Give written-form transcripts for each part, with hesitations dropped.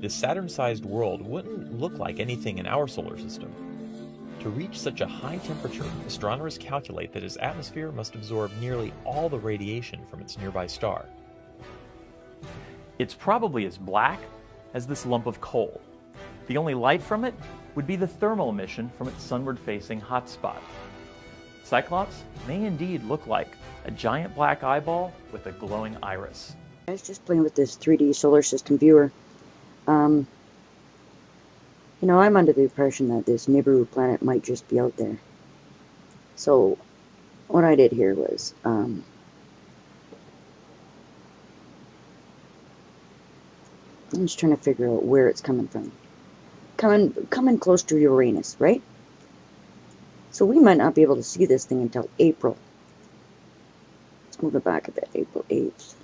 this Saturn-sized world wouldn't look like anything in our solar system. To reach such a high temperature, astronomers calculate that its atmosphere must absorb nearly all the radiation from its nearby star. It's probably as black as this lump of coal. The only light from it would be the thermal emission from its sunward-facing hotspot. Cyclops may indeed look like a giant black eyeball with a glowing iris. I was just playing with this 3D solar system viewer. You know, I'm under the impression that this Nibiru planet might just be out there. So, what I did here was, I'm just trying to figure out where it's coming from. Coming close to Uranus, right? So we might not be able to see this thing until April. Let's move it back a bit, April 8th.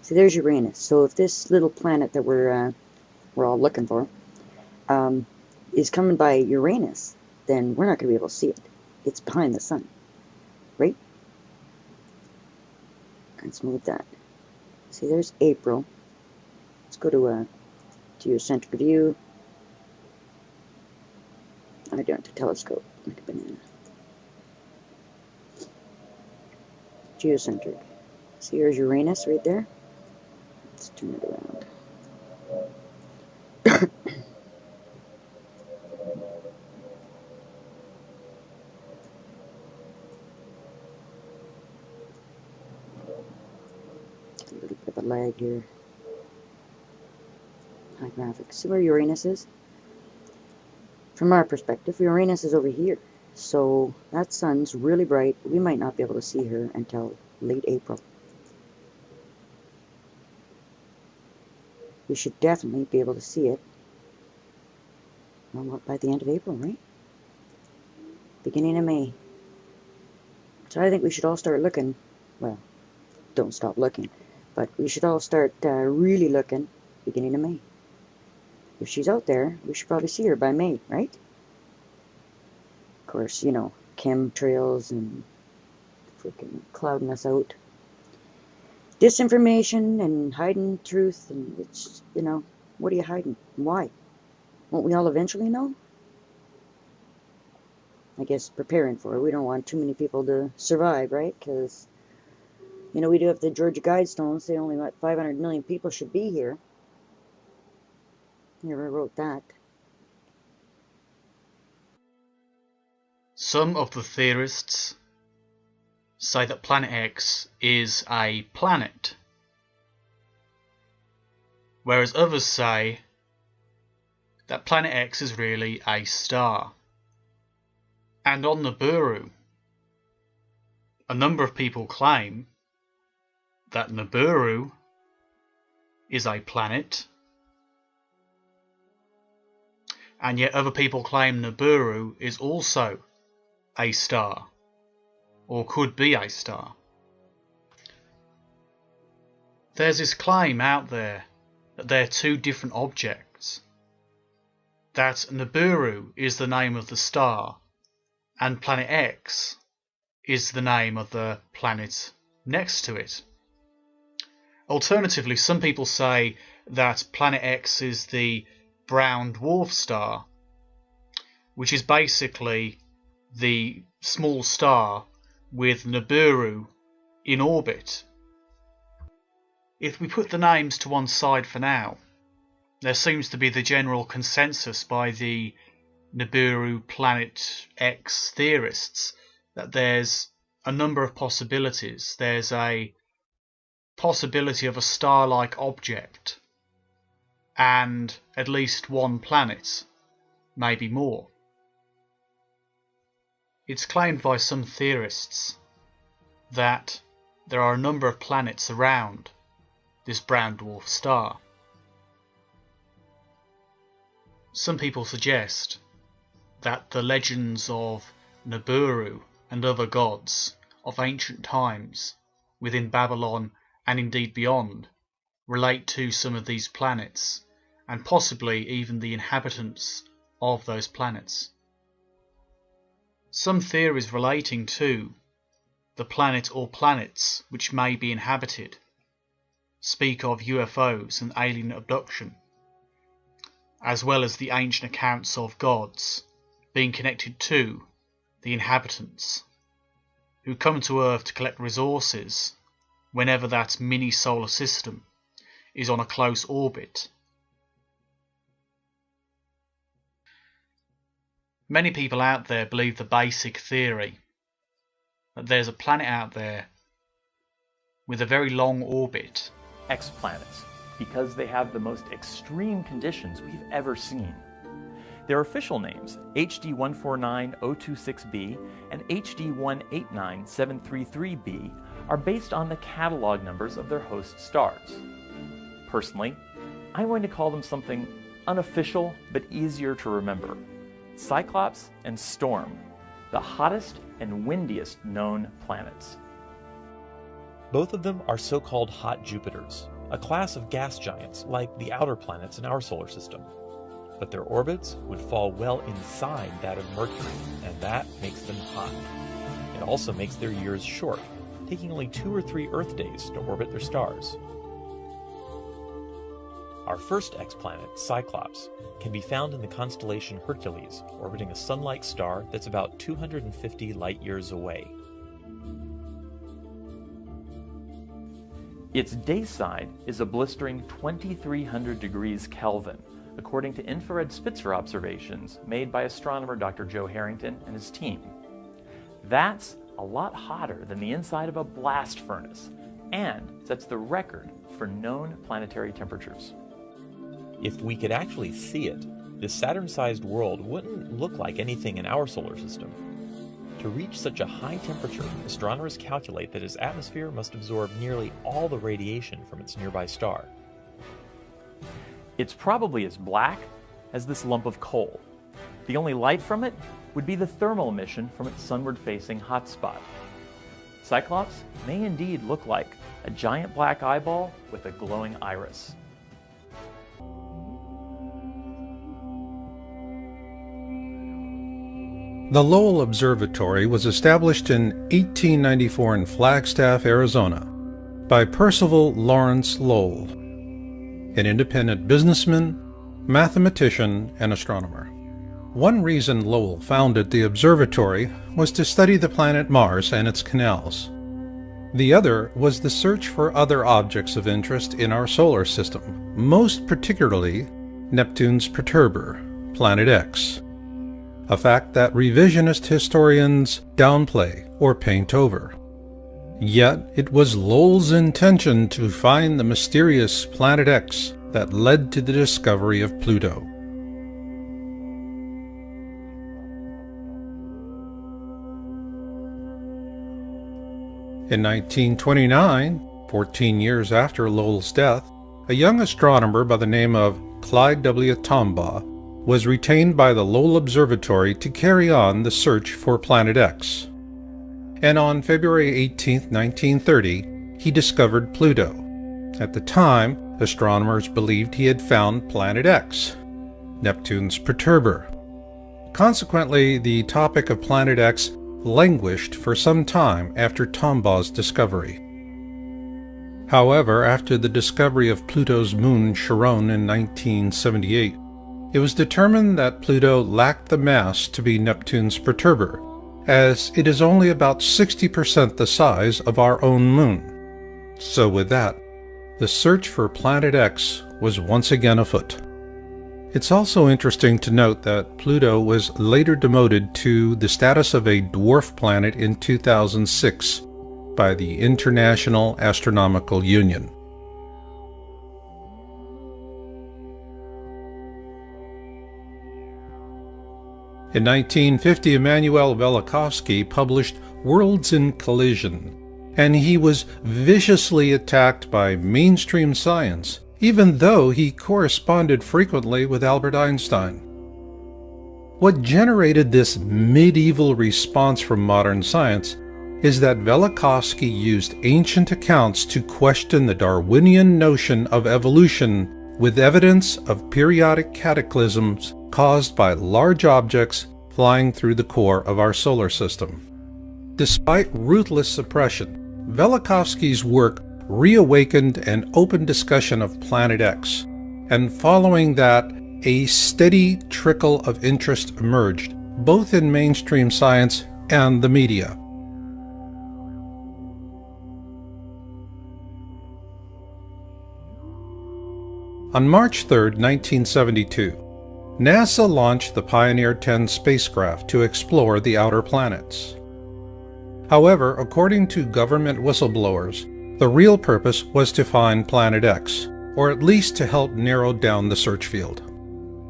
See, there's Uranus. So if this little planet that we're all looking for is coming by Uranus, then we're not going to be able to see it. It's behind the sun, right? Let's move that. See, there's April. Let's go to geocentric view. I don't to telescope, like a banana. Geocentric. See, here's Uranus right there. Let's turn it around. A little bit of a lag here. High graphics. See where Uranus is? From our perspective, Uranus is over here. So that sun's really bright. We might not be able to see her until late April. We should definitely be able to see it by the end of April, right? Beginning of May. So I think we should all start looking. Well, don't stop looking. But we should all start really looking beginning of May. If she's out there, we should probably see her by May, right? Of course, you know, chemtrails and freaking clouding us out. Disinformation and hiding truth, and it's, you know, what are you hiding? Why? Won't we all eventually know? I guess preparing for it. We don't want too many people to survive, right? Because, you know, we do have the Georgia Guidestones say only about 500 million people should be here. Never wrote that. Some of the theorists say that Planet X is a planet, whereas others say that Planet X is really a star. And on Nibiru, a number of people claim that Nibiru is a planet, and yet other people claim Nibiru is also a star, or could be a star. There's this claim out there that they're two different objects, that Nibiru is the name of the star, and Planet X is the name of the planet next to it. Alternatively, some people say that Planet X is the brown dwarf star, which is basically the small star with Nibiru in orbit. If we put the names to one side for now, there seems to be the general consensus by the Nibiru Planet X theorists that there's a number of possibilities. There's a possibility of a star-like object and at least one planet, maybe more. It's claimed by some theorists that there are a number of planets around this brown dwarf star. Some people suggest that the legends of Nibiru and other gods of ancient times within Babylon and indeed beyond relate to some of these planets, and possibly even the inhabitants of those planets. Some theories relating to the planet or planets which may be inhabited speak of UFOs and alien abduction, as well as the ancient accounts of gods being connected to the inhabitants who come to Earth to collect resources whenever that mini solar system is on a close orbit. Many people out there believe the basic theory that there's a planet out there with a very long orbit. Exoplanets, because they have the most extreme conditions we've ever seen. Their official names, HD 149026b and HD 189733b, are based on the catalog numbers of their host stars. Personally, I'm going to call them something unofficial but easier to remember: Cyclops and Storm, the hottest and windiest known planets. Both of them are so-called hot Jupiters, a class of gas giants like the outer planets in our solar system. But their orbits would fall well inside that of Mercury, and that makes them hot. It also makes their years short, taking only 2 or 3 Earth days to orbit their stars. Our first exoplanet, Cyclops, can be found in the constellation Hercules, orbiting a sun-like star that's about 250 light-years away. Its day side is a blistering 2,300 degrees Kelvin, according to infrared Spitzer observations made by astronomer Dr. Joe Harrington and his team. That's a lot hotter than the inside of a blast furnace, and sets the record for known planetary temperatures. If we could actually see it, this Saturn-sized world wouldn't look like anything in our solar system. To reach such a high temperature, astronomers calculate that its atmosphere must absorb nearly all the radiation from its nearby star. It's probably as black as this lump of coal. The only light from it would be the thermal emission from its sunward-facing hotspot. Cyclops may indeed look like a giant black eyeball with a glowing iris. The Lowell Observatory was established in 1894 in Flagstaff, Arizona, by Percival Lawrence Lowell, an independent businessman, mathematician, and astronomer. One reason Lowell founded the observatory was to study the planet Mars and its canals. The other was the search for other objects of interest in our solar system, most particularly Neptune's perturber, Planet X, a fact that revisionist historians downplay or paint over. Yet it was Lowell's intention to find the mysterious Planet X that led to the discovery of Pluto. In 1929, 14 years after Lowell's death, a young astronomer by the name of Clyde W. Tombaugh was retained by the Lowell Observatory to carry on the search for Planet X. And on February 18, 1930, he discovered Pluto. At the time, astronomers believed he had found Planet X, Neptune's perturber. Consequently, the topic of Planet X languished for some time after Tombaugh's discovery. However, after the discovery of Pluto's moon Charon in 1978, it was determined that Pluto lacked the mass to be Neptune's perturber, as it is only about 60% the size of our own moon. So with that, the search for Planet X was once again afoot. It's also interesting to note that Pluto was later demoted to the status of a dwarf planet in 2006 by the International Astronomical Union. In 1950, Immanuel Velikovsky published Worlds in Collision, and he was viciously attacked by mainstream science, even though he corresponded frequently with Albert Einstein. What generated this medieval response from modern science is that Velikovsky used ancient accounts to question the Darwinian notion of evolution with evidence of periodic cataclysms caused by large objects flying through the core of our solar system. Despite ruthless suppression, Velikovsky's work reawakened an open discussion of Planet X, and following that, a steady trickle of interest emerged, both in mainstream science and the media. On March 3, 1972, NASA launched the Pioneer 10 spacecraft to explore the outer planets. However, according to government whistleblowers, the real purpose was to find Planet X, or at least to help narrow down the search field.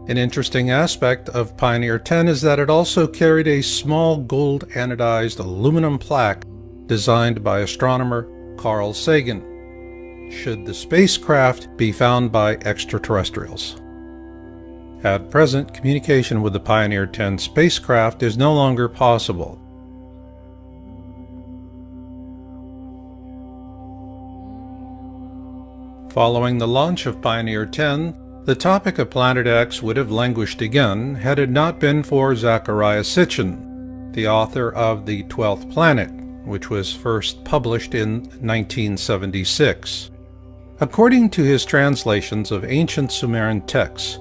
An interesting aspect of Pioneer 10 is that it also carried a small gold anodized aluminum plaque designed by astronomer Carl Sagan, should the spacecraft be found by extraterrestrials. At present, communication with the Pioneer 10 spacecraft is no longer possible. Following the launch of Pioneer 10, the topic of Planet X would have languished again had it not been for Zecharia Sitchin, the author of The 12th Planet, which was first published in 1976. According to his translations of ancient Sumerian texts,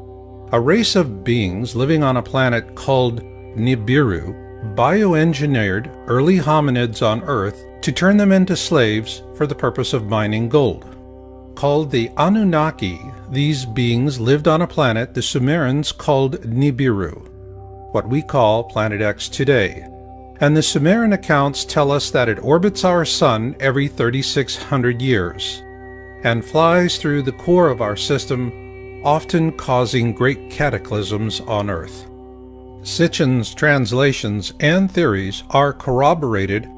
a race of beings living on a planet called Nibiru bioengineered early hominids on Earth to turn them into slaves for the purpose of mining gold. Called the Anunnaki, these beings lived on a planet the Sumerians called Nibiru, what we call Planet X today, and the Sumerian accounts tell us that it orbits our Sun every 3,600 years, and flies through the core of our system, often causing great cataclysms on Earth. Sitchin's translations and theories are corroborated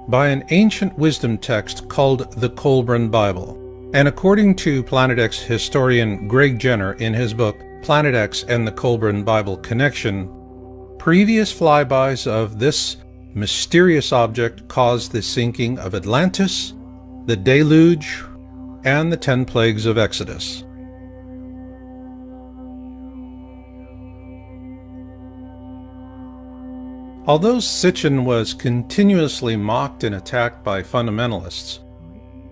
by an ancient wisdom text called the Colburn Bible, and according to Planet X historian Greg Jenner in his book Planet X and the Colburn Bible Connection, previous flybys of this mysterious object caused the sinking of Atlantis, the deluge, and the 10 plagues of Exodus. Although Sitchin was continuously mocked and attacked by fundamentalists,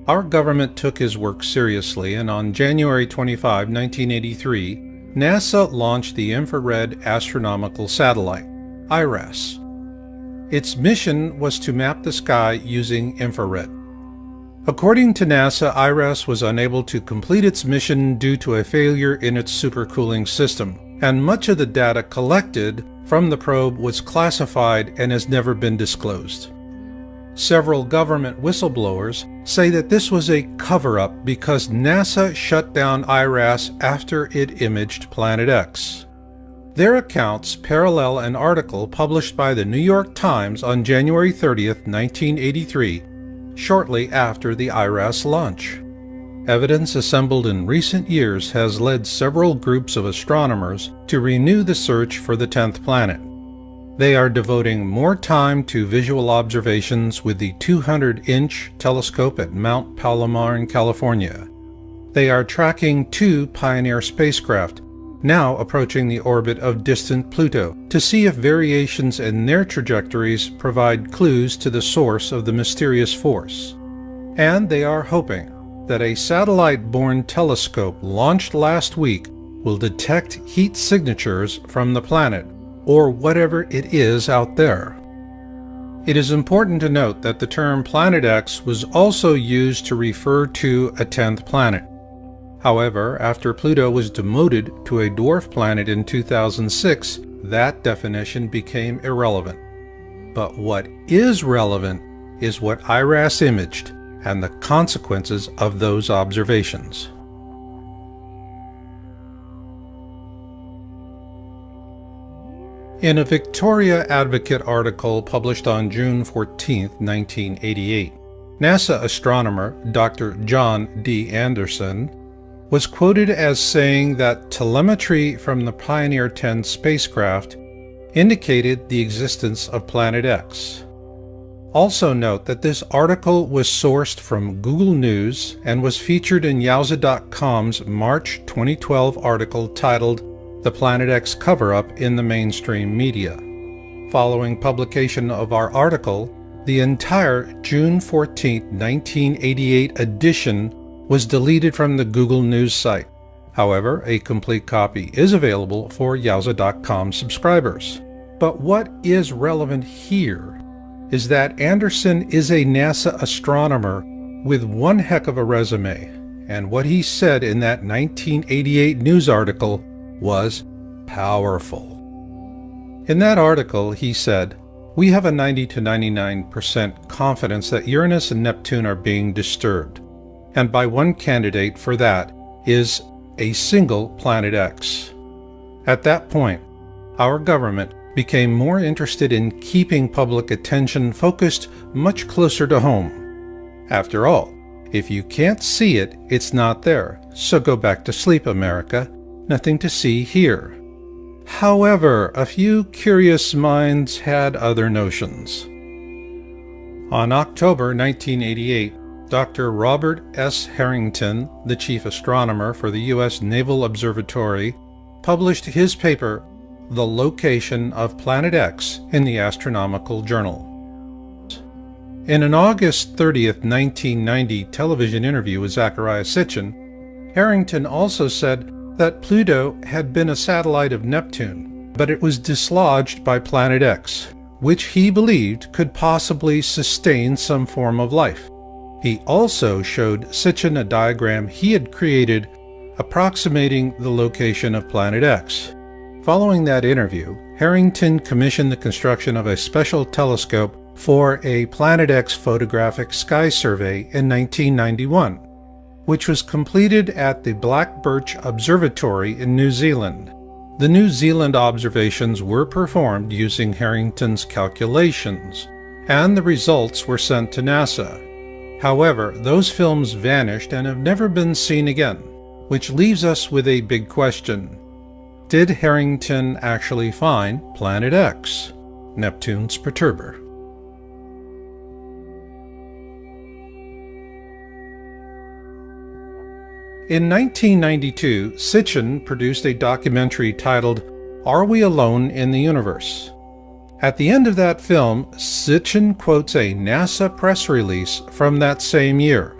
our government took his work seriously, and on January 25, 1983, NASA launched the Infrared Astronomical Satellite, IRAS. Its mission was to map the sky using infrared. According to NASA, IRAS was unable to complete its mission due to a failure in its supercooling system, and much of the data collected from the probe was classified and has never been disclosed. Several government whistleblowers say that this was a cover-up because NASA shut down IRAS after it imaged Planet X. Their accounts parallel an article published by the New York Times on January 30, 1983, shortly after the IRAS launch. Evidence assembled in recent years has led several groups of astronomers to renew the search for the 10th planet. They are devoting more time to visual observations with the 200-inch telescope at Mount Palomar in California. They are tracking 2 Pioneer spacecraft, now approaching the orbit of distant Pluto, to see if variations in their trajectories provide clues to the source of the mysterious force. And they are hoping that a satellite-borne telescope launched last week will detect heat signatures from the planet, or whatever it is out there. It is important to note that the term Planet X was also used to refer to a 10th planet. However, after Pluto was demoted to a dwarf planet in 2006, that definition became irrelevant. But what is relevant is what IRAS imaged and the consequences of those observations. In a Victoria Advocate article published on June 14, 1988, NASA astronomer Dr. John D. Anderson was quoted as saying that telemetry from the Pioneer 10 spacecraft indicated the existence of Planet X. Also note that this article was sourced from Google News and was featured in Yowza.com's March 2012 article titled "The Planet X Cover-Up in the Mainstream Media." Following publication of our article, the entire June 14, 1988 edition was deleted from the Google News site. However, a complete copy is available for Yowza.com subscribers. But what is relevant here is that Anderson is a NASA astronomer with one heck of a resume, and what he said in that 1988 news article was powerful. In that article, he said, "We have a 90 to 99% confidence that Uranus and Neptune are being disturbed, and by one candidate for that is a single Planet X." At that point, our government became more interested in keeping public attention focused much closer to home. After all, if you can't see it, it's not there, so go back to sleep, America. Nothing to see here. However, a few curious minds had other notions. On October 1988, Dr. Robert S. Harrington, the chief astronomer for the U.S. Naval Observatory, published his paper, "The Location of Planet X," in the Astronomical Journal. In an August 30th, 1990 television interview with Zecharia Sitchin, Harrington also said that Pluto had been a satellite of Neptune, but it was dislodged by Planet X, which he believed could possibly sustain some form of life. He also showed Sitchin a diagram he had created approximating the location of Planet X. Following that interview, Harrington commissioned the construction of a special telescope for a Planet X photographic sky survey in 1991, which was completed at the Black Birch Observatory in New Zealand. The New Zealand observations were performed using Harrington's calculations, and the results were sent to NASA. However, those films vanished and have never been seen again, which leaves us with a big question. Did Harrington actually find Planet X, Neptune's perturber? In 1992, Sitchin produced a documentary titled "Are We Alone in the Universe?" At the end of that film, Sitchin quotes a NASA press release from that same year.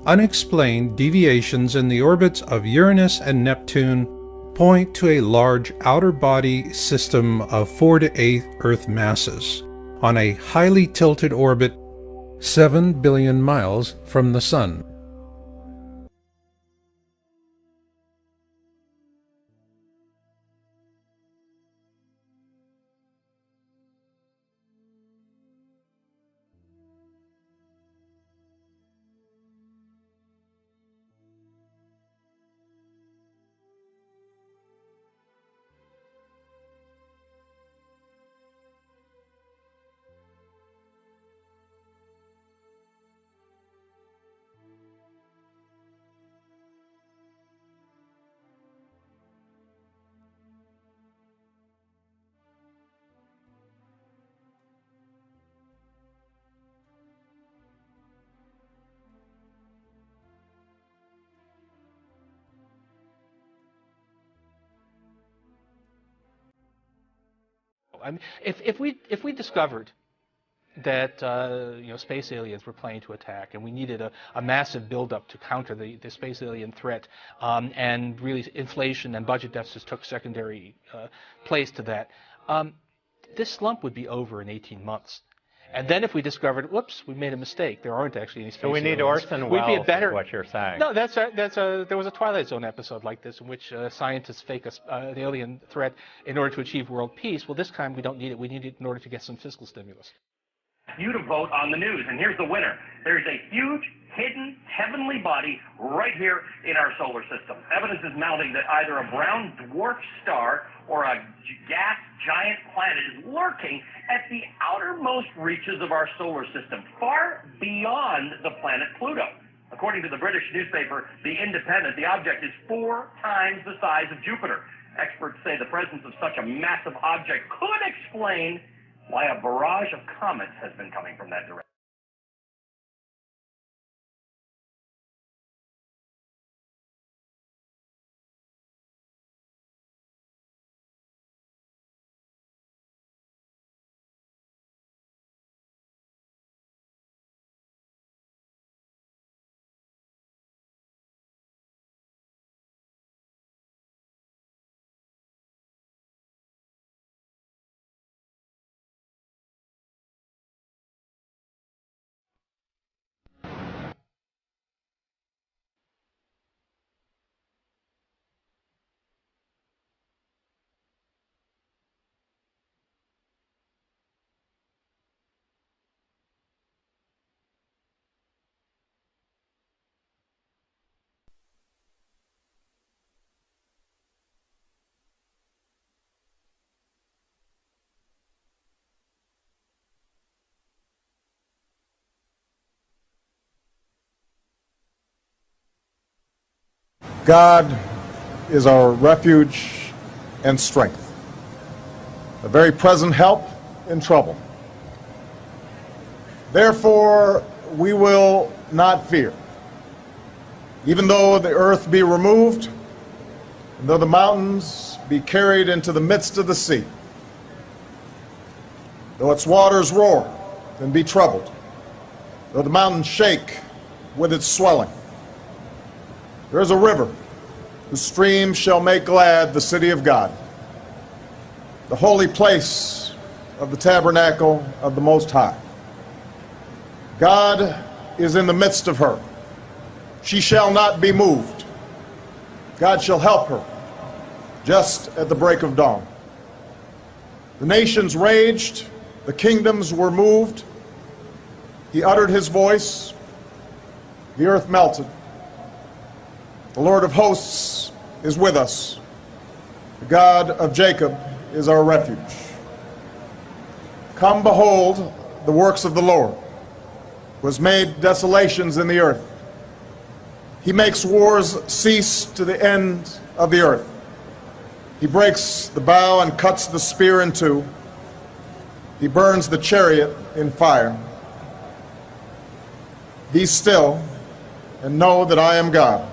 Unexplained deviations in the orbits of Uranus and Neptune point to a large outer body system of 4 to 8 Earth masses on a highly tilted orbit 7 billion miles from the Sun. I mean, if we discovered that space aliens were planning to attack, and we needed a massive buildup to counter the space alien threat, and really inflation and budget deficits took secondary place to that, this slump would be over in 18 months. And then if we discovered, whoops, we made a mistake, there aren't actually any space aliens. So we need Orson Welles, is what you're saying. No, there was a Twilight Zone episode like this in which scientists fake an alien threat in order to achieve world peace. Well, this time we don't need it. We need it in order to get some fiscal stimulus. You to vote on the news, and here's the winner. There's a huge, hidden, heavenly body right here in our solar system. Evidence is mounting that either a brown dwarf star or a gas giant planet is lurking at the outermost reaches of our solar system, far beyond the planet Pluto. According to the British newspaper The Independent, the object is 4 times the size of Jupiter. Experts say the presence of such a massive object could explain why a barrage of comets has been coming from that direction. God is our refuge and strength, a very present help in trouble. Therefore, we will not fear, even though the earth be removed, and though the mountains be carried into the midst of the sea, though its waters roar and be troubled, though the mountains shake with its swelling. There is a river whose streams shall make glad the city of God, the holy place of the tabernacle of the Most High. God is in the midst of her. She shall not be moved. God shall help her just at the break of dawn. The nations raged, the kingdoms were moved. He uttered his voice, the earth melted. The Lord of hosts is with us. The God of Jacob is our refuge. Come behold the works of the Lord, who has made desolations in the earth. He makes wars cease to the end of the earth. He breaks the bow and cuts the spear in two. He burns the chariot in fire. Be still and know that I am God.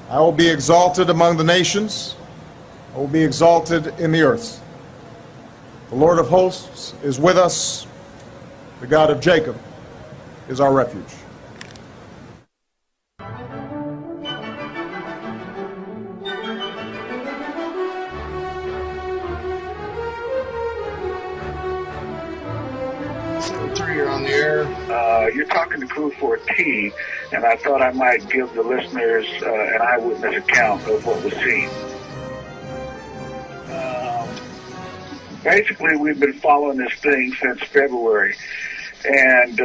I will be exalted among the nations. I will be exalted in the earth. The Lord of hosts is with us. The God of Jacob is our refuge. You're on the air. You're talking to Crew 4T, and I thought I might give the listeners an eyewitness account of what was seen. Basically, we've been following this thing since February, and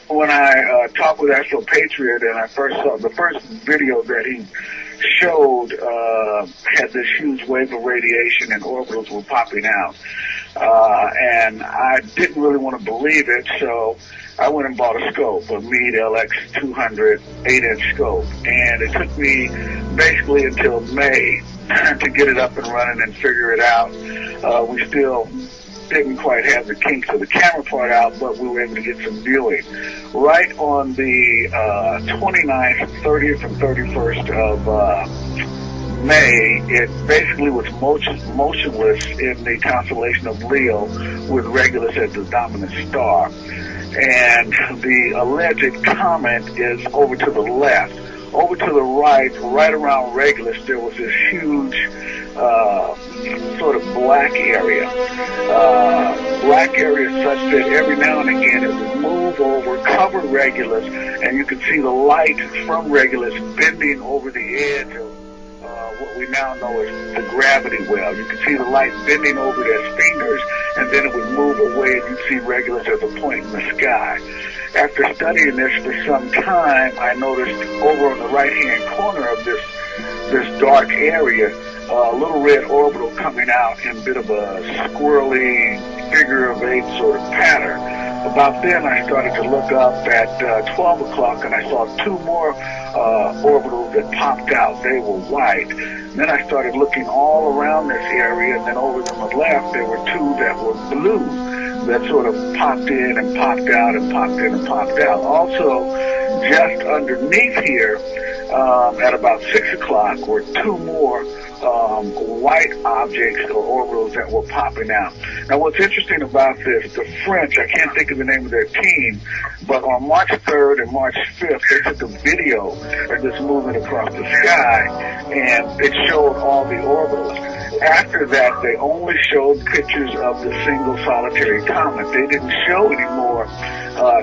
when I talked with Astro Patriot, and I first saw the first video that he showed had this huge wave of radiation and orbitals were popping out. And I didn't really want to believe it, so I went and bought a scope, a Meade LX200 8-inch scope. And it took me basically until May to get it up and running and figure it out. We still didn't quite have the kinks of the camera part out, but we were able to get some viewing. Right on the 29th, 30th, and 31st of May, it basically was motionless in the constellation of Leo, with Regulus as the dominant star. And the alleged comet is over to the left. Over to the right, right around Regulus, there was this huge sort of black area. Black area such that every now and again it would move over, cover Regulus, and you could see the light from Regulus bending over the edge of what we now know as the gravity well. You could see the light bending over their fingers, and then it would move away, and you'd see Regulus as a point in the sky. After studying this for some time, I noticed over on the right-hand corner of this dark area, a little red orbital coming out in a bit of a squirrely figure-of-8 sort of pattern. About then, I started to look up at 12 o'clock, and I saw two more orbitals that popped out. They were white. Then I started looking all around this area, and then over to the left, there were two that were blue that sort of popped in and popped out and popped in and popped out. Also, just underneath here, at about 6 o'clock, were two more white objects or orbitals that were popping out. Now, what's interesting about this, the French, I can't think of the name of their team, but on March 3rd and March 5th, they took a video of this movement across the sky, and it showed all the orbitals. After that, they only showed pictures of the single solitary comet. They didn't show any more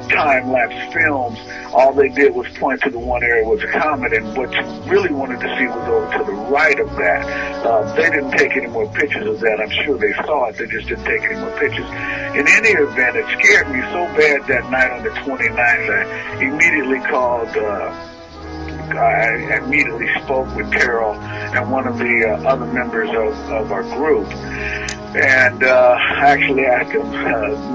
time-lapse films. All they did was point to the one area was a comet, and what you really wanted to see was over to the right of that. They didn't take any more pictures of that. I'm sure they saw it. They just didn't take any more pictures. In any event, it scared me so bad that night on the 29th, I immediately called I immediately spoke with Carol and one of the other members of our group. And I actually asked him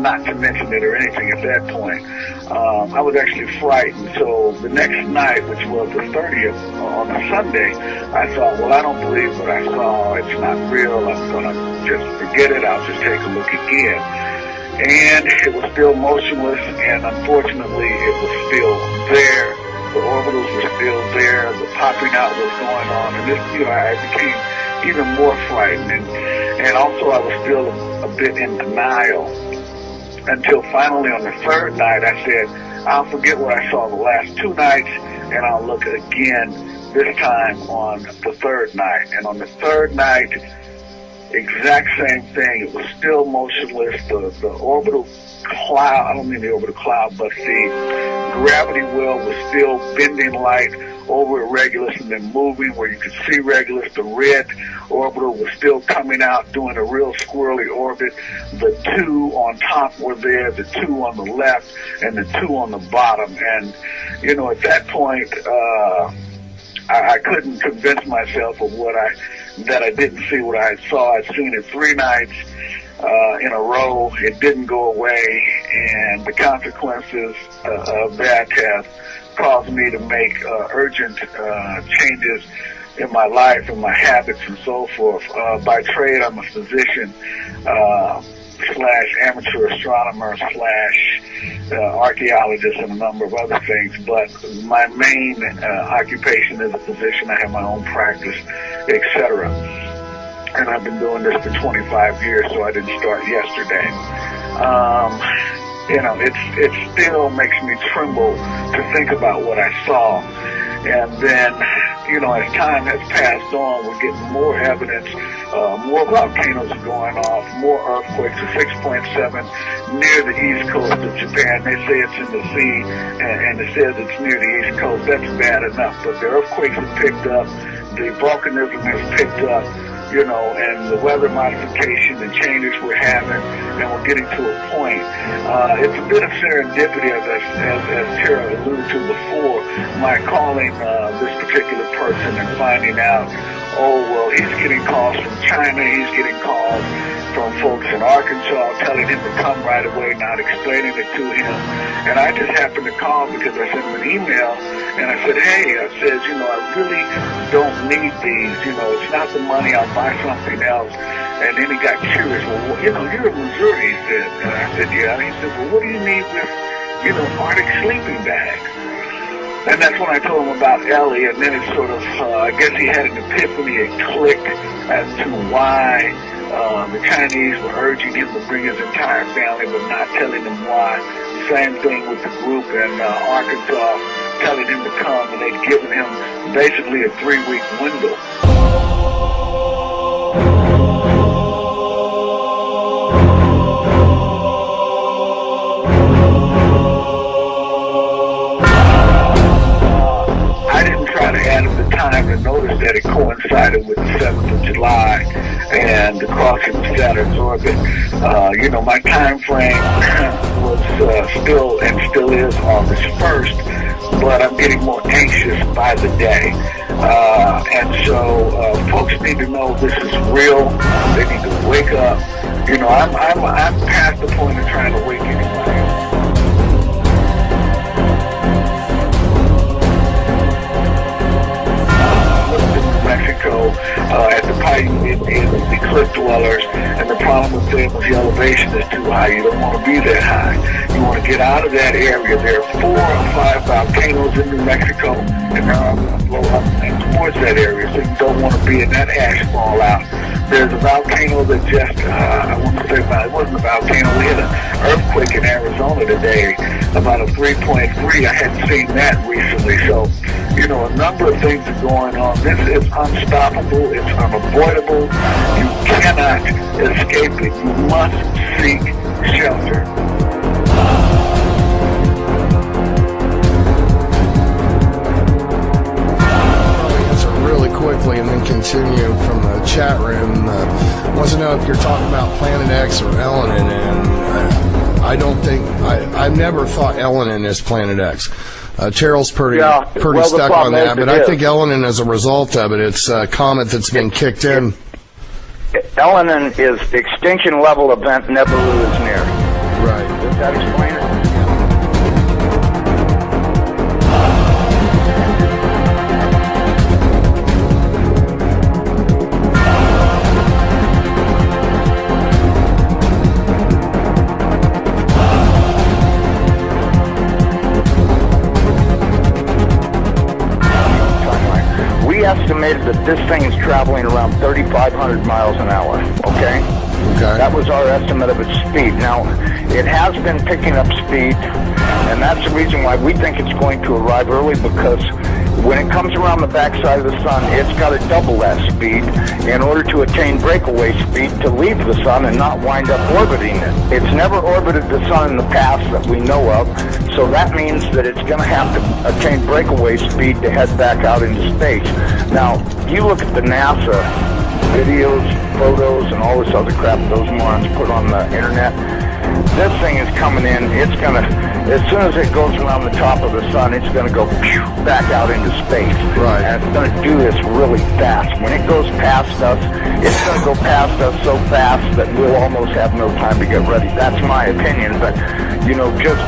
not to mention it or anything at that point. I was actually frightened. So the next night, which was the 30th, on a Sunday, I thought, well, I don't believe what I saw. It's not real. I'm going to just forget it. I'll just take a look again. And it was still motionless, and unfortunately, it was still there. The orbitals were still there. The popping out was going on. And this, I became even more frightened. And also, I was still a bit in denial. Until finally on the third night, I said, I'll forget what I saw the last 2 nights, and I'll look again this time on the third night. And on the third night, exact same thing. It was still motionless. The orbital cloud, I don't mean the orbital cloud, but the gravity well was still bending light over at Regulus and then moving where you could see Regulus. The red orbital was still coming out, doing a real squirrely orbit. The 2 on top were there, the 2 on the left, and the 2 on the bottom. And, at that point, I couldn't convince myself of that I didn't see what I saw. I'd seen it 3 nights in a row. It didn't go away, and the consequences of that have caused me to make urgent changes in my life and my habits and so forth. By trade, I'm a physician / amateur astronomer / archaeologist and a number of other things, but my main occupation is a physician. I have my own practice, etc. And I've been doing this for 25 years, so I didn't start yesterday. It still makes me tremble to think about what I saw. And then, as time has passed on, we're getting more evidence. More volcanoes are going off, more earthquakes. A 6.7 near the east coast of Japan. They say it's in the sea, and it says it's near the east coast. That's bad enough. But the earthquakes have picked up, the volcanism has picked up, and the weather modification and changes we're having, and we're getting to a point. It's a bit of serendipity, as Tara alluded to before, my calling this particular person and finding out, he's getting calls from China, he's getting calls from folks in Arkansas telling him to come right away, not explaining it to him. And I just happened to call because I sent him an email, and I said, hey, I really don't need these. It's not the money, I'll buy something else. And then he got curious, well, you're in Missouri, he said. And I said, yeah. And he said, well, what do you need with, Arctic sleeping bags? And that's when I told him about Ellie, and then it sort of, I guess he had an epiphany, it clicked as to why the Chinese were urging him to bring his entire family, but not telling him why. Same thing with the group in Arkansas, telling him to come, and they'd given him basically a 3-week window. Time to notice that it coincided with the 7th of July and the crossing of Saturn's orbit. My time frame was still is August 1st, but I'm getting more anxious by the day. And so folks need to know this is real. They need to wake up. I'm past the point of trying to wake anybody up. Mexico at the Paiute Indians, the cliff dwellers, and the problem with them was the elevation is too high. You don't want to be that high. You want to get out of that area. There are 4 or 5 volcanoes in New Mexico, and they're all going to blow up towards that area, so you don't want to be in that ash fallout. There's a volcano that just, I want to say it wasn't a volcano. We had an earthquake in Arizona today, about a 3.3. I hadn't seen that recently, so a number of things are going on. This is unstoppable. It's unavoidable. You cannot escape it. You must seek shelter. Answer really quickly and then continue from the chat room. Wants to know if you're talking about Planet X or Elenin, and I don't think I've never thought Elenin is Planet X. Terrell's pretty stuck on that, but I think Elenin, as a result of it, it's a comet that's been kicked in. Elenin is extinction level event, Nibiru is near. Right. Does that explain it? We estimated that this thing is traveling around 3,500 miles an hour, okay? Okay. That was our estimate of its speed. Now, it has been picking up speed, and that's the reason why we think it's going to arrive early, because when it comes around the backside of the sun, it's got to double that speed in order to attain breakaway speed to leave the sun and not wind up orbiting it. It's never orbited the sun in the past that we know of, so that means that it's going to have to attain breakaway speed to head back out into space. Now, you look at the NASA videos, photos, and all this other crap those morons put on the internet. This thing is coming in. It's going to, as soon as it goes around the top of the sun, it's going to go back out into space. Right. And it's going to do this really fast. When it goes past us, it's going to go past us so fast that we'll almost have no time to get ready. That's my opinion, but, you know, just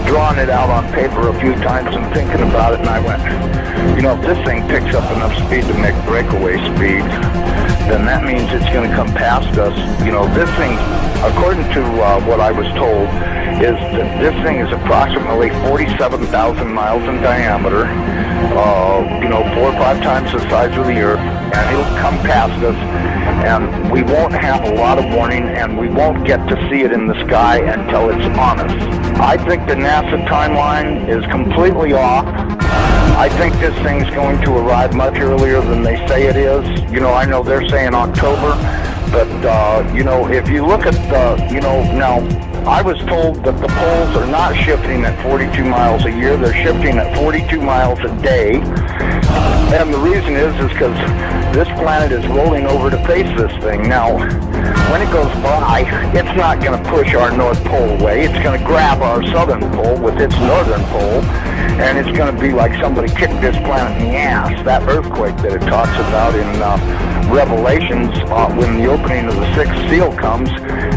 drawing it out on paper a few times and thinking about it, and I went, you know, if this thing picks up enough speed to make breakaway speed, then that means it's going to come past us. You know, this thing, according to what I was told, is that this thing is approximately 47,000 miles in diameter, you know, 4 or 5 times the size of the Earth, and it'll come past us, and we won't have a lot of warning, and we won't get to see it in the sky until it's on us. I think the NASA timeline is completely off. I think this thing's going to arrive much earlier than they say it is. You know, I know they're saying October, but, you know, if you look at the, you know, now, I was told that the poles are not shifting at 42 miles a year. They're shifting at 42 miles a day. And the reason is because this planet is rolling over to face this thing. Now, when it goes by, it's not going to push our North Pole away. It's going to grab our Southern Pole with its Northern Pole, and it's going to be like somebody kicked this planet in the ass. That earthquake that it talks about in Revelations, when the opening of the sixth seal comes,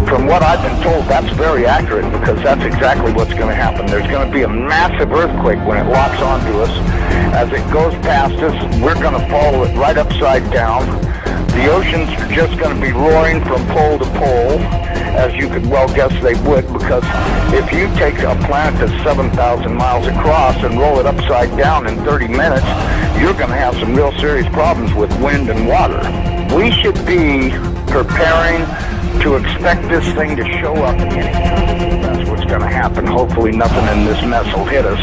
from what I've been told, that's very accurate, because that's exactly what's going to happen. There's going to be a massive earthquake when it locks onto us. As it goes past us, we're going to follow it right upside down. The oceans are just going to be roaring from pole to pole, as you could well guess they would, because if you take a planet that's 7,000 miles across and roll it upside down in 30 minutes, you're going to have some real serious problems with wind and water. We should be preparing to expect this thing to show up anytime. That's what's going to happen. Hopefully nothing in this mess will hit us,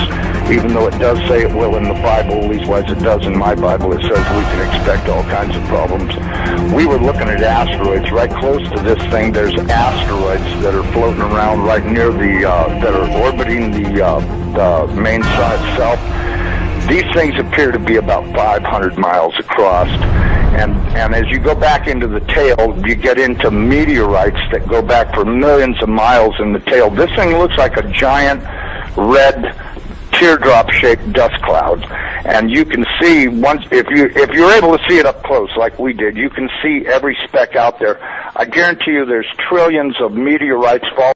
even though it does say it will in the Bible, leastwise it does in my Bible. It says we can expect all kinds of problems. We were looking at asteroids right close to this thing. There's asteroids that are floating around right near the, that are orbiting the main sun itself. These things appear to be about 500 miles across. And as you go back into the tail, you get into meteorites that go back for millions of miles in the tail. This thing looks like a giant red teardrop-shaped dust cloud, and you can see once if you're able to see it up close like we did, you can see every speck out there. I guarantee you, there's trillions of meteorites falling.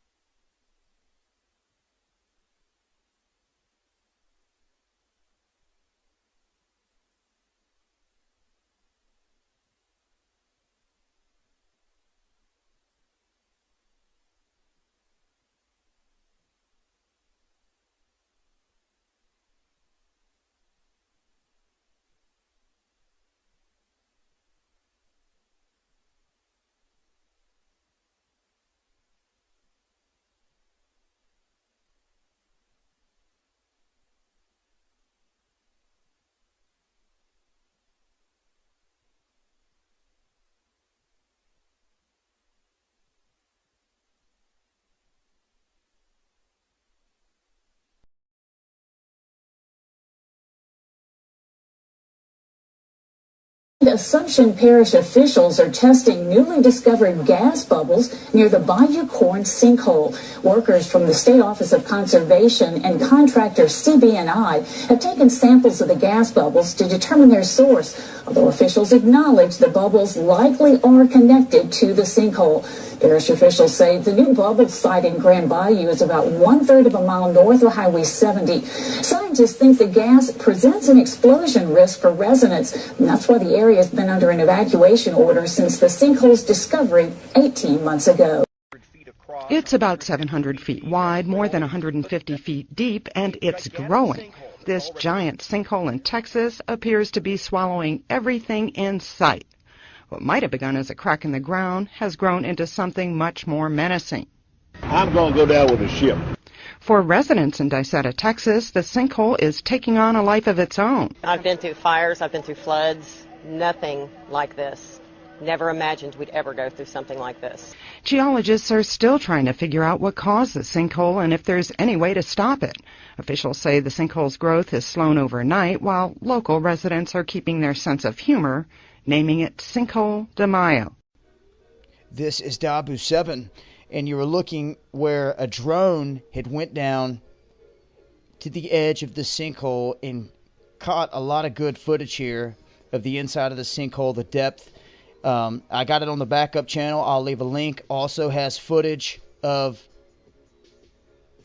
The Assumption Parish officials are testing newly discovered gas bubbles near the Bayou Corn sinkhole. Workers from the State Office of Conservation and contractor CB&I have taken samples of the gas bubbles to determine their source, although officials acknowledge the bubbles likely are connected to the sinkhole. Parish officials say the new bubble site in Grand Bayou is about 1/3 of a mile north of Highway 70. Scientists think the gas presents an explosion risk for residents, and that's why the area has been under an evacuation order since the sinkhole's discovery 18 months ago. It's about 700 feet wide, more than 150 feet deep, and it's growing. This giant sinkhole in Texas appears to be swallowing everything in sight. What might have begun as a crack in the ground has grown into something much more menacing. I'm going to go down with a ship. For residents in Dicetta, Texas, the sinkhole is taking on a life of its own. I've been through fires, I've been through floods, nothing like this. Never imagined we'd ever go through something like this. Geologists are still trying to figure out what caused the sinkhole and if there's any way to stop it. Officials say the sinkhole's growth has slowed overnight, while local residents are keeping their sense of humor, naming it Sinkhole de Mayo. This is Dabu 7, and you were looking where a drone had went down to the edge of the sinkhole and caught a lot of good footage here of the inside of the sinkhole, the depth. I got it on the backup channel. I'll leave a link. Also has footage of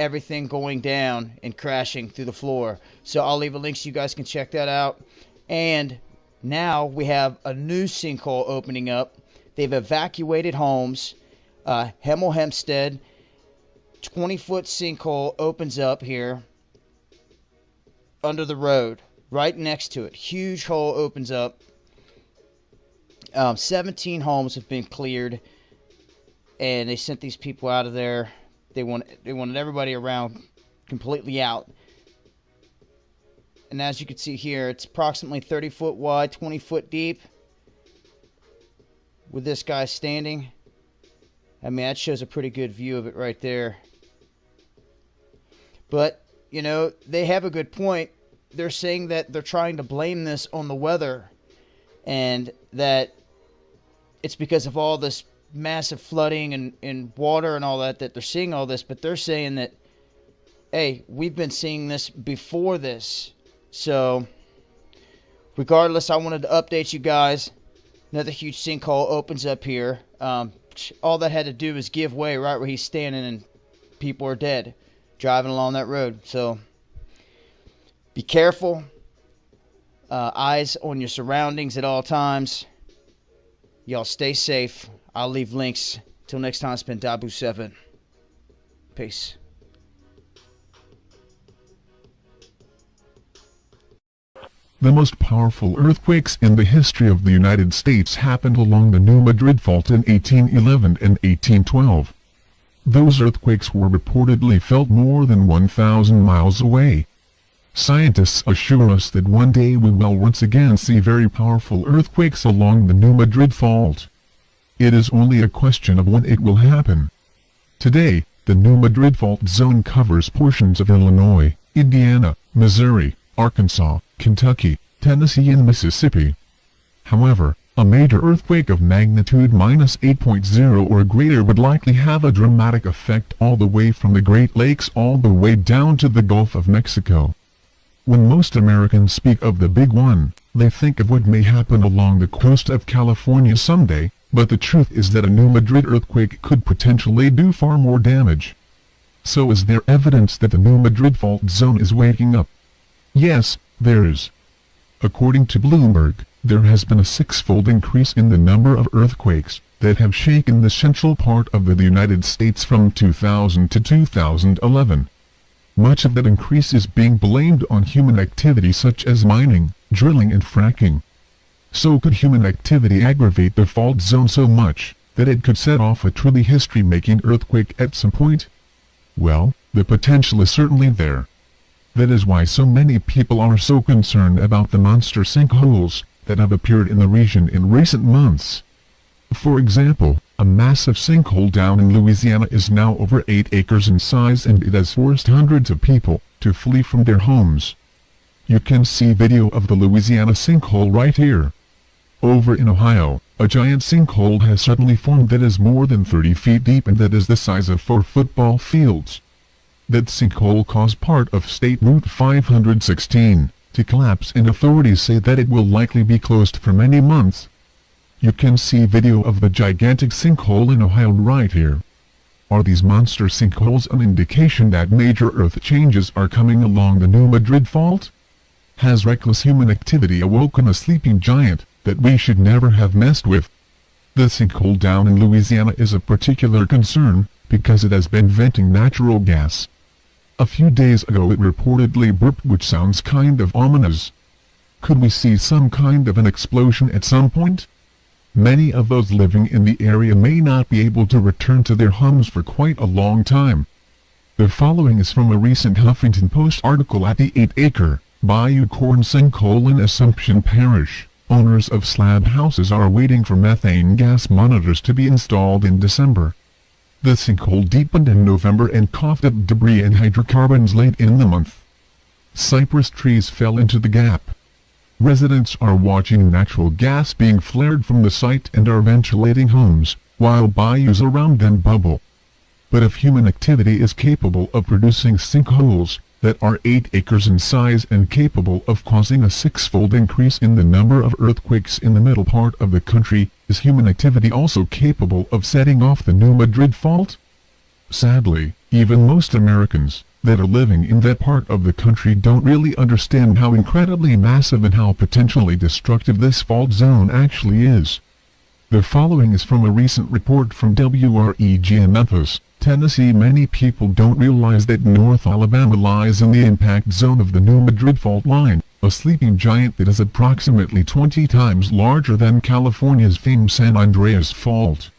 everything going down and crashing through the floor. So I'll leave a link so you guys can check that out. And now we have a new sinkhole opening up. They've evacuated homes. Hemel Hempstead, 20-foot sinkhole opens up here under the road, right next to it. Huge hole opens up. 17 homes have been cleared, and they sent these people out of there. They wanted everybody around completely out. And as you can see here, it's approximately 30 foot wide, 20 foot deep. With this guy standing, I mean, that shows a pretty good view of it right there. But, you know, they have a good point. They're saying that they're trying to blame this on the weather, and that it's because of all this massive flooding and water and all that they're seeing all this. But they're saying that, hey, we've been seeing this before this. So, regardless, I wanted to update you guys. Another huge sinkhole opens up here. All that had to do was give way right where he's standing, and people are dead driving along that road. So, be careful. Eyes on your surroundings at all times. Y'all stay safe. I'll leave links. Till next time, it's been Dabu 7. Peace. The most powerful earthquakes in the history of the United States happened along the New Madrid Fault in 1811 and 1812. Those earthquakes were reportedly felt more than 1,000 miles away. Scientists assure us that one day we will once again see very powerful earthquakes along the New Madrid Fault. It is only a question of when it will happen. Today, the New Madrid Fault zone covers portions of Illinois, Indiana, Missouri, Arkansas, Kentucky, Tennessee and Mississippi. However, a major earthquake of magnitude -8.0 or greater would likely have a dramatic effect all the way from the Great Lakes all the way down to the Gulf of Mexico. When most Americans speak of the big one, they think of what may happen along the coast of California someday, but the truth is that a New Madrid earthquake could potentially do far more damage. So is there evidence that the New Madrid Fault zone is waking up? Yes, there is. According to Bloomberg, there has been a six-fold increase in the number of earthquakes that have shaken the central part of the United States from 2000 to 2011. Much of that increase is being blamed on human activity such as mining, drilling and fracking. So could human activity aggravate the fault zone so much that it could set off a truly history-making earthquake at some point? Well, the potential is certainly there. That is why so many people are so concerned about the monster sinkholes that have appeared in the region in recent months. For example, a massive sinkhole down in Louisiana is now over 8 acres in size, and it has forced hundreds of people to flee from their homes. You can see video of the Louisiana sinkhole right here. Over in Ohio, a giant sinkhole has suddenly formed that is more than 30 feet deep and that is the size of 4 football fields. That sinkhole caused part of State Route 516 to collapse, and authorities say that it will likely be closed for many months. You can see video of the gigantic sinkhole in Ohio right here. Are these monster sinkholes an indication that major earth changes are coming along the New Madrid Fault? Has reckless human activity awoken a sleeping giant that we should never have messed with? The sinkhole down in Louisiana is of particular concern because it has been venting natural gas. A few days ago it reportedly burped, which sounds kind of ominous. Could we see some kind of an explosion at some point? Many of those living in the area may not be able to return to their homes for quite a long time. The following is from a recent Huffington Post article at the 8-acre Bayou Corn sinkhole in Assumption Parish. Owners of slab houses are waiting for methane gas monitors to be installed in December. The sinkhole deepened in November and coughed up debris and hydrocarbons late in the month. Cypress trees fell into the gap. Residents are watching natural gas being flared from the site and are ventilating homes, while bayous around them bubble. But if human activity is capable of producing sinkholes that are 8 acres in size and capable of causing a 6-fold increase in the number of earthquakes in the middle part of the country, is human activity also capable of setting off the New Madrid Fault? Sadly, even most Americans that are living in that part of the country don't really understand how incredibly massive and how potentially destructive this fault zone actually is. The following is from a recent report from WREG in Memphis, Tennessee. Many people don't realize that North Alabama lies in the impact zone of the New Madrid Fault line, a sleeping giant that is approximately 20 times larger than California's famed San Andreas Fault.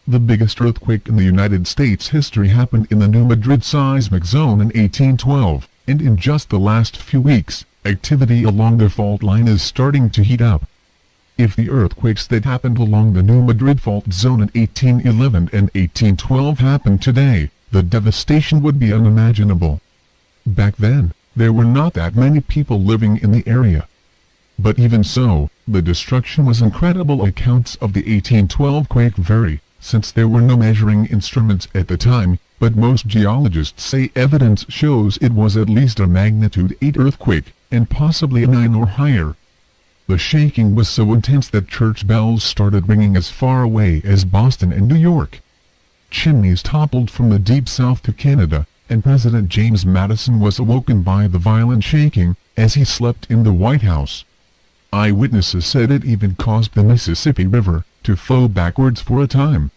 The biggest earthquake in the United States history happened in the New Madrid seismic zone in 1812, and in just the last few weeks, activity along the fault line is starting to heat up. If the earthquakes that happened along the New Madrid Fault zone in 1811 and 1812 happened today, the devastation would be unimaginable. Back then, there were not that many people living in the area. But even so, the destruction was incredible. Accounts of the 1812 quake vary, since there were no measuring instruments at the time, but most geologists say evidence shows it was at least a magnitude 8 earthquake, and possibly a 9 or higher. The shaking was so intense that church bells started ringing as far away as Boston and New York. Chimneys toppled from the deep south to Canada, and President James Madison was awoken by the violent shaking as he slept in the White House. Eyewitnesses said it even caused the Mississippi River to flow backwards for a time.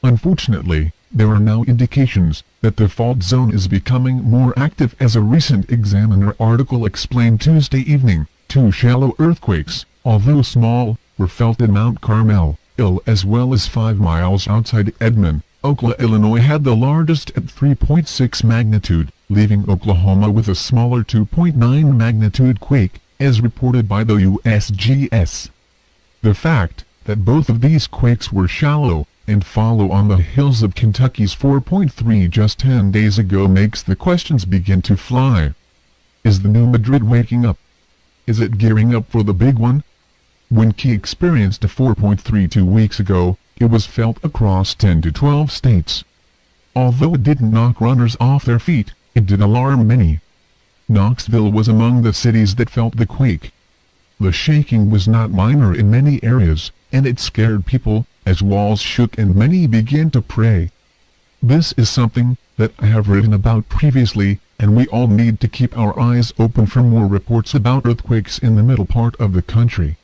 Unfortunately, there are now indications that the fault zone is becoming more active, as a recent Examiner article explained Tuesday evening. 2 shallow earthquakes, although small, were felt in Mount Carmel, as well as 5 miles outside Edmond, Oklahoma. Illinois had the largest at 3.6 magnitude, leaving Oklahoma with a smaller 2.9 magnitude quake, as reported by the USGS. The fact that both of these quakes were shallow and follow on the heels of Kentucky's 4.3 just 10 days ago makes the questions begin to fly. Is the New Madrid waking up? Is it gearing up for the big one? When Key experienced a 4.3 2 weeks ago, it was felt across 10 to 12 states. Although it didn't knock runners off their feet, it did alarm many. Knoxville was among the cities that felt the quake. The shaking was not minor in many areas, and it scared people, as walls shook and many began to pray. This is something that I have written about previously, and we all need to keep our eyes open for more reports about earthquakes in the middle part of the country.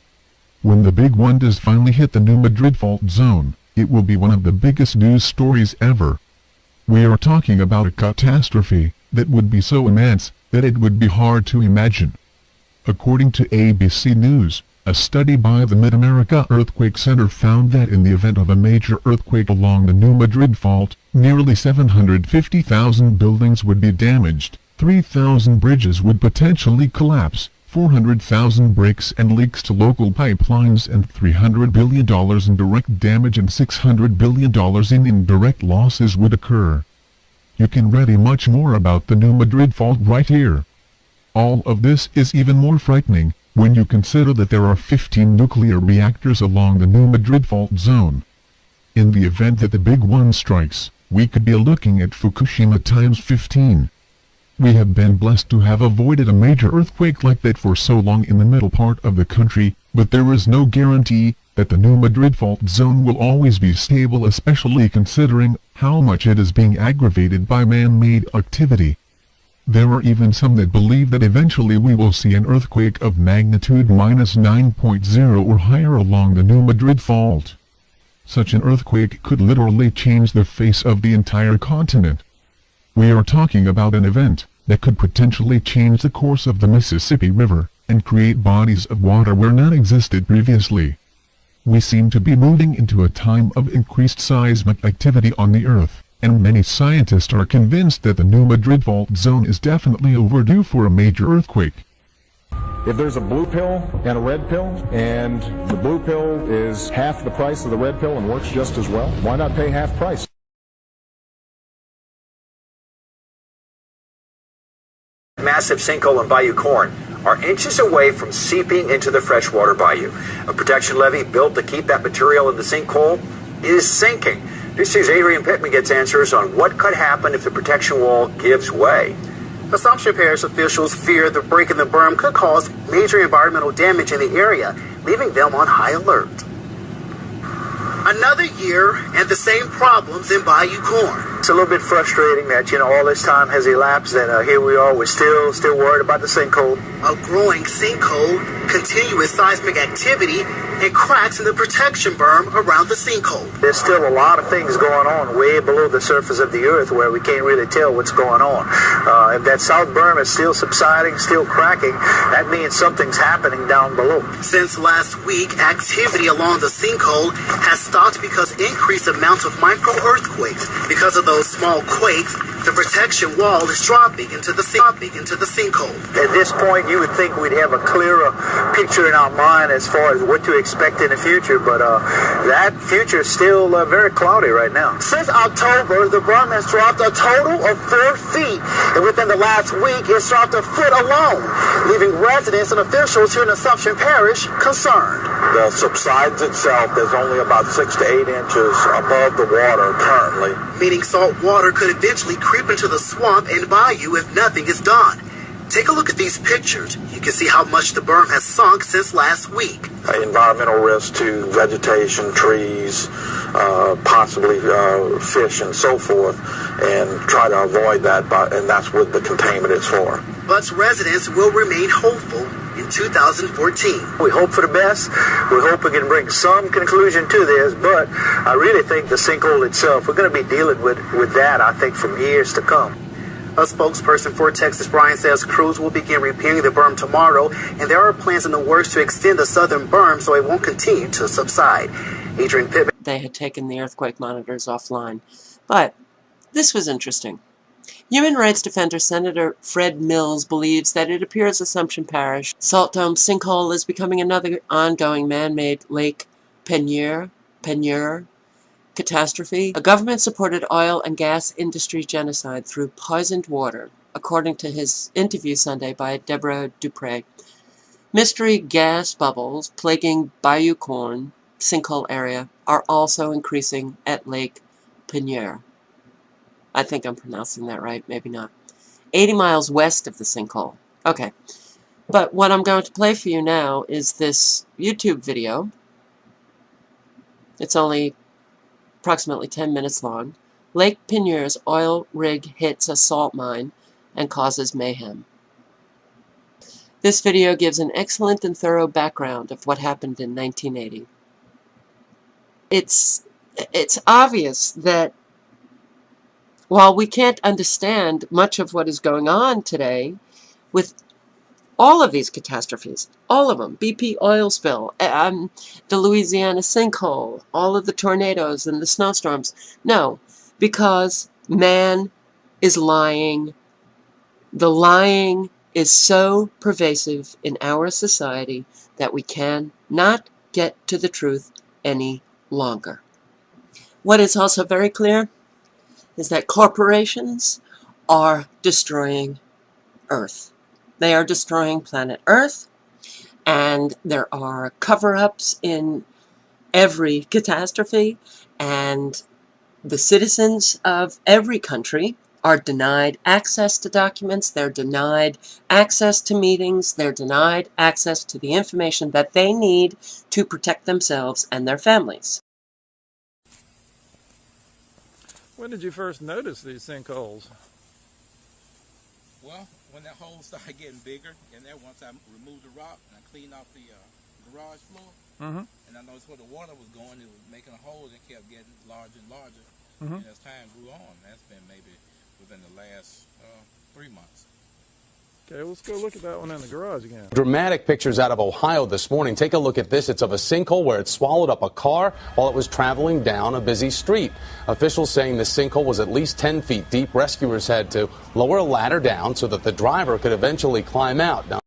When the big one does finally hit the New Madrid Fault zone, it will be one of the biggest news stories ever. We are talking about a catastrophe that would be so immense that it would be hard to imagine. According to ABC News, a study by the Mid-America Earthquake Center found that in the event of a major earthquake along the New Madrid Fault, nearly 750,000 buildings would be damaged, 3,000 bridges would potentially collapse, 400,000 breaks and leaks to local pipelines, and $300 billion in direct damage and $600 billion in indirect losses would occur. You can read much more about the New Madrid Fault right here. All of this is even more frightening when you consider that there are 15 nuclear reactors along the New Madrid fault zone. In the event that the big one strikes, we could be looking at Fukushima times 15. We have been blessed to have avoided a major earthquake like that for so long in the middle part of the country, but there is no guarantee that the New Madrid fault zone will always be stable, especially considering how much it is being aggravated by man-made activity. There are even some that believe that eventually we will see an earthquake of magnitude -9.0 or higher along the New Madrid fault. Such an earthquake could literally change the face of the entire continent. We are talking about an event that could potentially change the course of the Mississippi River and create bodies of water where none existed previously. We seem to be moving into a time of increased seismic activity on the Earth, and many scientists are convinced that the New Madrid fault zone is definitely overdue for a major earthquake. If there's a blue pill and a red pill, and the blue pill is half the price of the red pill and works just as well, why not pay half price? Massive sinkhole in Bayou Corn are inches away from seeping into the freshwater bayou. A protection levee built to keep that material in the sinkhole is sinking. This year's Adrian Pittman gets answers on what could happen if the protection wall gives way. Assumption Parish officials fear the break in the berm could cause major environmental damage in the area, leaving them on high alert. Another year and the same problems in Bayou Corn. It's a little bit frustrating that, all this time has elapsed and here we are, we're still worried about the sinkhole. A growing sinkhole, continuous seismic activity, and cracks in the protection berm around the sinkhole. There's still a lot of things going on way below the surface of the earth where we can't really tell what's going on. If that south berm is still subsiding, still cracking, that means something's happening down below. Since last week, activity along the sinkhole has stopped because increased amounts of micro-earthquakes. Because of those small quakes, the protection wall is dropping into the sinkhole. At this point, you would think we'd have a clearer picture in our mind as far as what to expect in the future, but that future is still very cloudy right now. Since October, the berm has dropped a total of 4 feet, and within the last week, it's dropped a foot alone, leaving residents and officials here in Assumption Parish concerned. The subsidence itself is only about 6 to 8 inches above the water currently, meaning salt water could eventually creep into the swamp and bayou if nothing is done. Take a look at these pictures. You can see how much the berm has sunk since last week. Environmental risk to vegetation, trees, possibly fish and so forth, and try to avoid that, and that's what the containment is for. But residents will remain hopeful in 2014. We hope for the best. We hope we can bring some conclusion to this, but I really think the sinkhole itself, we're going to be dealing with that, I think, for years to come. A spokesperson for Texas Bryan says crews will begin repairing the berm tomorrow, and there are plans in the works to extend the southern berm so it won't continue to subside. Adrian Pittman. They had taken the earthquake monitors offline. But this was interesting. Human rights defender Senator Fred Mills believes that it appears Assumption Parish Salt Dome sinkhole is becoming another ongoing man-made Lake Peigneur catastrophe, a government-supported oil and gas industry genocide through poisoned water, according to his interview Sunday by Deborah Dupre. Mystery gas bubbles plaguing Bayou Corn sinkhole area are also increasing at Lake Peigneur. I think I'm pronouncing that right, maybe not. 80 miles west of the sinkhole. Okay, but what I'm going to play for you now is this YouTube video. It's only approximately 10 minutes long. Lake Peigneur's oil rig hits a salt mine and causes mayhem. This video gives an excellent and thorough background of what happened in 1980. It's obvious that while we can't understand much of what is going on today with all of these catastrophes, all of them, BP oil spill, the Louisiana sinkhole, all of the tornadoes and the snowstorms. No, because man is lying. The lying is so pervasive in our society that we cannot get to the truth any longer. What is also very clear is that corporations are destroying Earth. They are destroying planet Earth, and there are cover-ups in every catastrophe, and the citizens of every country are denied access to documents, they're denied access to meetings, they're denied access to the information that they need to protect themselves and their families. When did you first notice these sinkholes? Well, when that hole started getting bigger, and then once I removed the rock and I cleaned off the garage floor, and I noticed where the water was going, it was making a hole and kept getting larger and larger. And as time grew on, that's been maybe within the last 3 months. Okay, let's go look at that one in the garage again. Dramatic pictures out of Ohio this morning. Take a look at this. It's of a sinkhole where it swallowed up a car while it was traveling down a busy street. Officials saying the sinkhole was at least 10 feet deep. Rescuers had to lower a ladder down so that the driver could eventually climb out. Now,